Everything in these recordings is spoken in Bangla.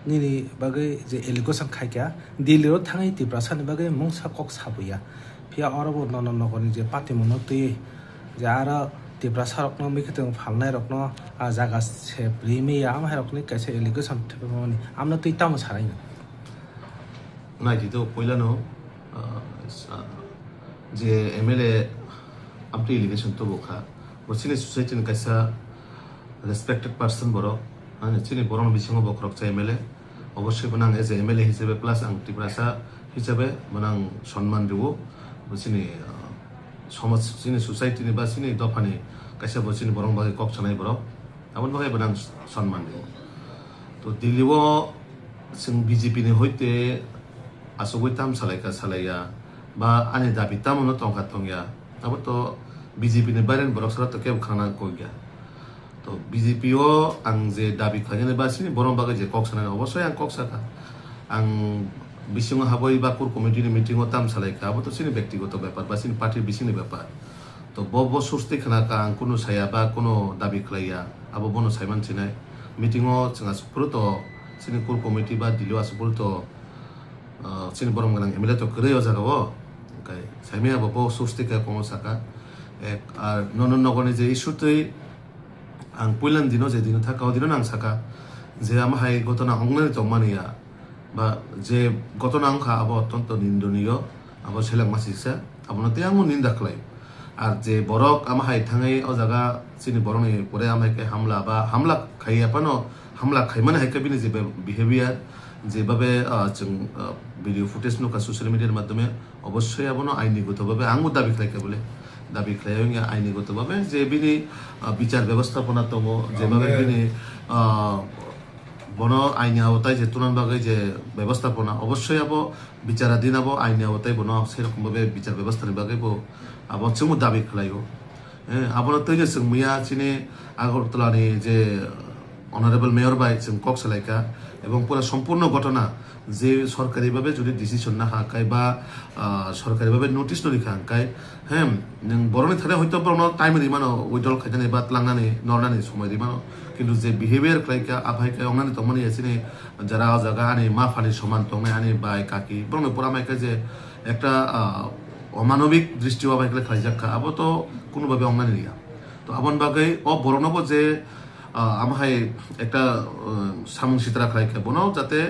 nini bagai je elegation khaikya diliro thangai tiprasa ni bagai mungsa kok sabuya pia orabo non koni je Patimung no tui jara tiprasa rok no mikhetong phalnai rok no jaga se primi am hai rok ni kaise elegation theponi amna tui tam sarai na jito poila no je MLA amti elegation to bokha bosini society ni kaisa respected person boro ani chini boron bisingo bokrok cha MLA অবশ্যই বনাং এজ MLA হিসেবে প্লাস আং ত্রিপুরাসা হিসেবে বনাং সম্মান দেব বসিনি সমাজ সিনি সোসাইটি নি বা সিনি দফানি কাইসা বসিনি বরং বাগে কক ছানাই বড় আমন বাগে বনাং সম্মান দেব তো দিল্লিও जों BJP ni হইতে আসগৈ তাম সালাইকা সালাইয়া বা আনি দাবি তামনো তংকা তংয়া আবার তো BJP ni বাইরেন বরক সারা তো কেউ খানা কইয়া তো BJP-ও আং যে দাবি খাইনে বা সিনি বরং বাগে যে কক সানা অবশ্যই আং কক সাকা আং বিসিং হাবই বা কোর কমিটিনি মিটিংও তাম সালাইকা আবার তো সিনি ব্যক্তিগত ব্যাপার বা সিনি পার্টির বিসিংনি ব্যাপার তো বব সুস্তি খানাকা আং কোনো সায়া বা কোনো দাবি খাইয়া আবার বনো সাইমান চিনাই মিটিংও जोंहा সুপুর তো সিনি কোর কমিটি বা দিলিও সুপুর তো সিনি বরং গানাং MLA তো করেও জাগাও কাই সাইমিয়া বব সুস্তি কা কোনো সাকা এক আর নগরনি যে ইস্যুতেই ang puilan dino je dino thakao dino nang saka je amahai gotona hongnani tongmaniya ba je gotona angkha abo tonto nindoniyo abo selang masisa abono te angu ninda khlai ar je borok amahai thangai o jaga chini boroni pore amai ke hamla khaiya pano hamla khaimana hai kabini je behavior যে ভাবে ভিডিও ফুটেজ নুকা সোশ্যাল মিডিয়ার মাধ্যমে অবশ্যই abono আইনিগতভাবে আঙ্গু দাবি খাইকে বলে দাবি খাইয়া আইনিগতভাবে যে বিনি বিচার ব্যবস্থাপনা তম যেভাবে বিনি বন আইনি আওতায় যে তুলন বাগে যে ব্যবস্থাপনা অবশ্যই আবো বিচারাধীন আবো আইনি আওতায় বন সেরকম ভাবে বিচার ব্যবস্থার বাগে আবো চুমু দাবি খাইও আবনো তৈরি जों मैया চিনি আগরতলানি যে অনারেবল মেয়র বাই जों কক সালাইকা এবং পুরো সম্পূর্ণ ঘটনা যে সরকারিভাবে যদি ডিসিশন না হাকায় বা সরকারিভাবে নোটিশ নরি খাঙ্কায় হ্যাঁ নং বরনি থারে হয়তো বরন টাইম দিমানো উইডল খাইজানে বা লাংনানি নরনানি সময় দিমানো কিন্তু যে বিহেভিয়ার খাইকা আভাইকা অংনানি তমনি আছিনে যারা জায়গা আনি মা ফানি সমান তংনাই আনি বাই কাকি বরন পুরামাইকা যে একটা অমানবিক দৃষ্টি আভাইকলে খাইজাকা আবো তো কোনোভাবে অংনানি নিয়া তো আবন বাগৈ বরনবো যে আমাহাই একটা সামুং সিতরা খাইকা বনো যাতে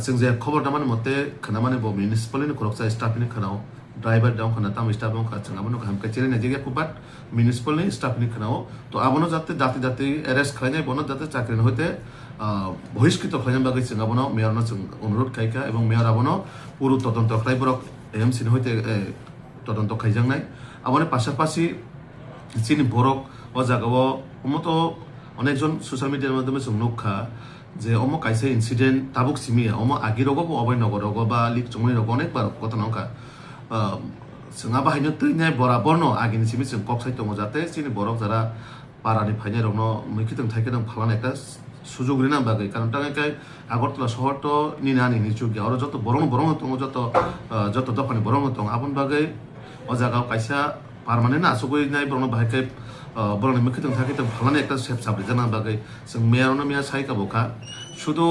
जों जे खबर दामान मते खनामाने बो म्युनिसिपाल नि खरकसा स्टाफ नि खनाव ड्राइवर दाउ खना ताम स्टाफ बो खा जों हम कचेरी ने जेगे कुबाट म्युनिसिपाल नि स्टाफ नि खनाव तो आबनो जाते दाति अरेस्ट खाइनाय बनो जाते चाकरी न होते बहिष्कृत खाइनाय बागै जों आबनो मेयर न जों अनुरोध खाइका एवं मेयर आबनो पुरु तदন্ত खाइबरक एमसी नि होते तदন্ত खाइजांनाय आबनो पाशापासि चिनि बरक ओ जागाव मतो अनेकजन सोशल मिडियार माध्यमे जों नखा যে অম কাইসে ইনসিডেন্ট তাবুক সিমিয়া অম আগিরগো অবৈ নগরগো বা লিক চমনি রগো অনেকবার ঘটনাকা जोंहा बाहायनो तैनाय बराबरनो आगिनि सिमि जों কক साइ दङ जाते चिनि बरक जारा पारानि फाइनाय रगनो मैखिदों थाइखिदों फालान একটা সুযোগ রিনা বাগै কারণ টাঙ্গাই আগরতলা শহর তো নিনানি নিচুগিয়া আর যত বরং দङ যত দফানি বরং दङ आबन बागै अ जागाव काइसा पार्मानेन्ट आसगै नाय बरं बाहायकै বরং मैखिदों थाइखिदों फालान একটা सेफ साबरि जाना बागै जों मेयरनो मेया साइका बखा শুধু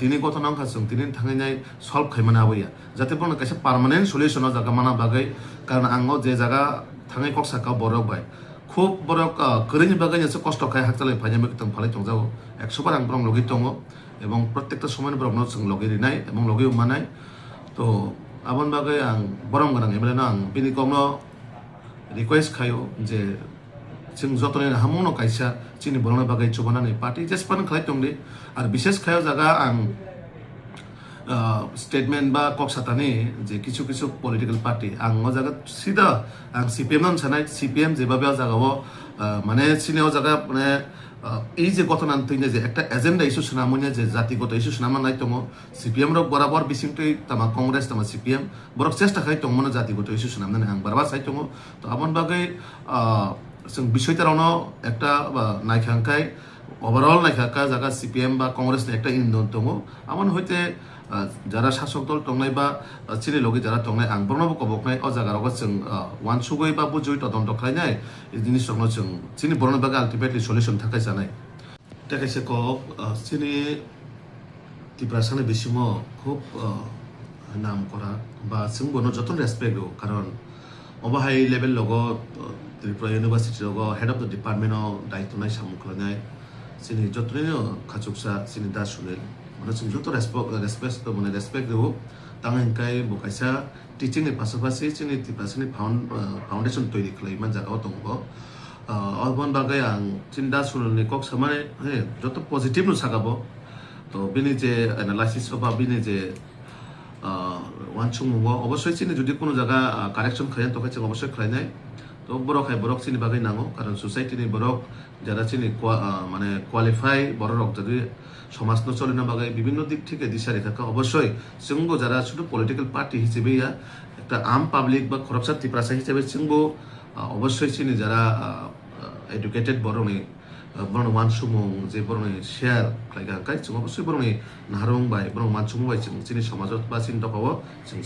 তিনি ঘটনা অংখা जों তিনি थांनाय सल्व खाइमाना आबैया जाते बरं काइसा पार्मानेन्ट सल्युशन जागा माना बागै कारण आङो जे जागा थांनाय कक्साका बरक बाय খুব বরক করিনি বাগै এসে কষ্ট খাই হাকচালাই ফাইনা मैखिदों फालाय दंजाओ 100 বার आं बरं लगि दङ এবং প্রত্যেকটা সময় বরং जों लगि रिनाय এবং लगि मानाय তো आबन बागै आं बरं गोनां एमएलए आं बिनि गमनो रिक्वेस्ट खायो जे जों जतने हामुनो काइसा चिनि बरंना बागै चुबानानै पार्टी जेसपान खालाय दंदि आरो बिशेष खायाव जागा आं स्टेटमेंट बा कक्सातानि जे किछु पलिटिकल पार्टी आं ओ जागा सिदा आं CPM नाम सानाय CPM जेबाबे जागाव माने सिनेव जागा माने এই যে ঘটনা তৈনে যে একটা এজেন্ডা ইস্যু সুনামনে যে জাতিগত ইস্যু সুনামা নাই তম CPM র বরাবর বিসিংতৈ তামা কংগ্রেস তামা CPM বরক চেষ্টা খাই তমনে জাতিগত ইস্যু সুনামনে আং বারবার চাই তম তো আবন বাগै जों বিষয়টারনো একটা নাইখাংকাই ওভারঅল নাইখাকা জায়গা CPM বা কংগ্রেসনি একটা ইন্ধন দङ আমন হইতে যারা শাসক দল টংনাই বা চিনি লগি যারা টংনাই আং বর্ণব কবকনাই অ জাগারাव जों वान सुगै बा बुजुय तदন্ত खालायनाय जिनिस दङ जों चिनि बरन बागै आल्टिमेटली सल्युशन थाखाय जानाय थाखायसे क चिनि ত্রিপুরা সামনে বেশিম খুব নাম করা বা जों বনো যতন রেসপেক্ট দো কারণ অবা হাই লেভেল লগো ত্রিপুরা ইউনিভার্সিটি লগো হেড অফ দ্য ডিপার্টমেন্ট দায়িত্ব নাই সামুখলানাই সিনি যতনিনো খাচুকসা সিনি দা সুনিল মানে जों যত রেসপেক্ট মানে রেসপেক্ট দো তাংহাই বকাইসা টিচিং এর পাশাপাশি চিনি ত্রিপুরা সামনে ফাউন্ডেশন তৈরি খালাই মান জায়গাও দंबो অবন বাগাই আং চিন্তা সুনিলনি কক সামানে যত পজিটিভ নো সাগাবো তো বিনি যে অ্যানালাইসিস বা বিনি যে ওয়ানসুং মুঙ্গ অবশ্যই চিনি যদি কোনো জায়গা কারেকশন খাইন তো খাইছে অবশ্যই খাইনাই তো বড় খাই বড় চিনি বাগাই নাঙো কারণ সোসাইটিনি বড় যারা চিনি মানে কোয়ালিফাই বড় রক যদি সমাজ ন চলে না বাগাই বিভিন্ন দিক থেকে দিশা রেখা অবশ্যই जोंबो যারা শুধু পলিটিক্যাল পার্টি হিসেবে একটা আম পাবলিক বা খরবসা ত্রিপুরা হিসেবে जोंबो অবশ্যই চিনি যারা এডুকেটেড বড়নি বরং মানসুমুং যে বরং শেয়ার খাইগা কাই जों অবশ্যই বরং নাহারং বাই বরং মানসুমুং বাই जों চিনি সমাজত বা চিন্তা পাবো जों